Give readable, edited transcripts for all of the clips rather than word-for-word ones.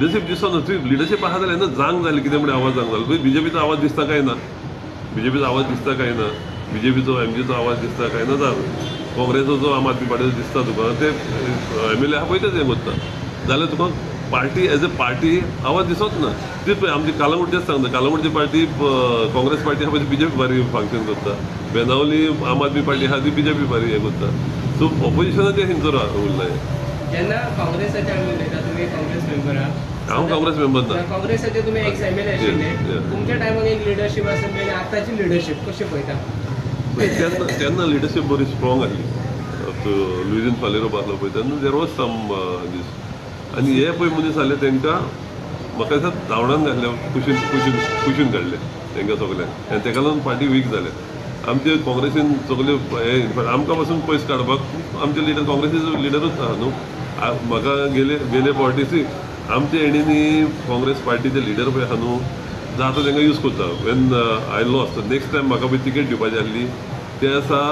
Leadership दिसना तुवें leadership आहा जाल्यार जांग जालें कितें म्हणून आवाज जांग जालो बीजेपीचो आवाज दिसता काय ना बीजेपीचो आवाज दिसता काय ना बीजेपीचो एमजीचो आवाज दिसता काय ना जावं काँग्रेसचो आम आदमी पार्टीचो दिसता तुका ते एमएलए आहा पळय तेच हें करता जाल्यार तुका पार्टी एज अ पार्टी आवाज दिसत ना ती पळय आमची कालांगूटचेच सांगता कालांगूटची पार्टी काँग्रेस पार्टी आहा पळय ती बीजेपी बारी फंक्शन करता बेनावली आम आदमी पार्टी आहा ती बीजेपी बारी हें करता सो ऑपोजिशनाचें हिंचो उरलां जेन्ना काँग्रेसाचे आमी उलयता तुमी काँग्रेस मेंबर आहात हांव काँग्रेस मेंबर ना काँग्रेसाचे तुमी एक्स एमएलए आशिल्ले तुमच्या टायमार एक लिडरशीप आसली आनी आतांची लिडरशीप कशी पळयता तेन्ना लिडरशीप बरी स्ट्रॉंग आहली लुईजन फालेरो आसलो पळय तेन्ना देर वॉज सम दीस आनी हे पळय मनीस आहले तांकां म्हाका दिसता धांवडान घातले कुशीन काडले तांकां सगल्यांक आनी ताका लागून पार्टी वीक जाले आमचे काँग्रेसीन सगळे हे आमकां पासून पयस काडपाक आमचे लिडर काँग्रेसीचो लिडरूच आहा न्हू म्हाका गेले पॉलिटिक्सी आमचे हेणींनी काँग्रेस पार्टीचे लिडर पळय आहा न्हू जाता तांकां यूज करता when I lost next time म्हाका पळय तिकेट दिवपाची आसली ते आसा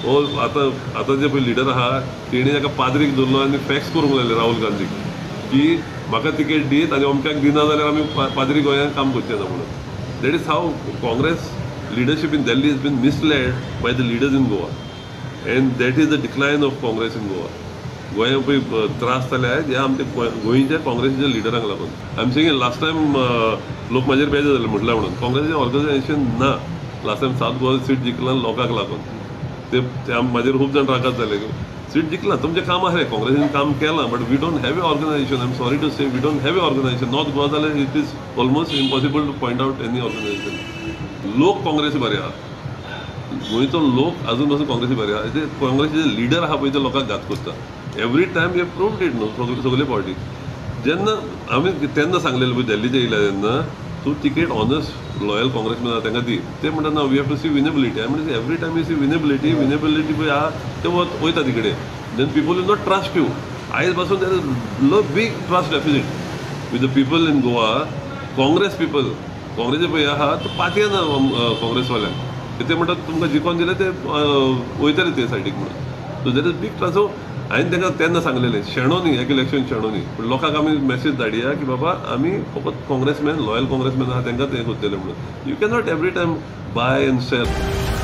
हो आतां जे पळय लिडर आहा तेणी ताका पाद्रीक धरलो आनी फॅक्स करूंक लागले राहुल गांधीक की म्हाका तिकेट दीत आनी अमक्याक दिना जाल्यार आमी पाद्री गोंयांत काम करचें ना म्हणून that is how Congress leadership in Delhi has been misled by the leaders in Goa and that is the decline of Congress in Goa. गोंया पळय त्रास जाले हे आमचे गोंयच्या काँग्रेसीच्या लिडरांक लागून I am saying last time लोक म्हाजेर बेजार जाले म्हटल्या म्हणून काँग्रेसीचें ऑर्गनायझेशन ना लास्ट टायम 7 गोवा सीट जिखला लोकांक लागून ते म्हाजेर खूब जाण रागात जाले सीट जिखला तुमचें काम आसलें काँग्रेसीन काम केलां but we don't have a organisation I am sorry to say we don't have a organisation north Goa जाल्यार it is almost impossible to point out any organisation लोक काँग्रेसी बरे आहा गोंयचो लोक अजून पासून काँग्रेसी बरे आहा ते काँग्रेसीचे लिडर आहा पळय ते लोकांक घात करता एवरी टायम हे प्रूव्ड इट न्हू सगळे पार्टी जेन्ना आमी तेन्ना सांगलेलें पळय दिल्लीचे येयल्या तेन्ना तूं तिकेट ऑनस्ट लॉयल काँग्रेसमॅन आहा तांकां दी ते म्हणटा ना we have to see winnability I म्हणजे every time you see winnability पळय आहा ते वयता तिकडे then people will not trust you आयज पासून there is low big trust deficit with the people in Goa Congress people काँग्रेसी पळय आहा तो पातये ना काँग्रेसवाल्यांक ते म्हणटात तुमकां जिखोन दिले ते वयतले ते सायडीक म्हणून so there is big trust so हांवें तांकां तेन्ना सांगलेलें शेणो न्ही एक इलेक्शन शेणो न्ही पूण लोकांक आमी मॅसेज धाडया की बाबा आमी फकत काँग्रेसमॅन लॉयल काँग्रेसमॅन आहा तांकांच हें करतले म्हणून you can not every time buy and sale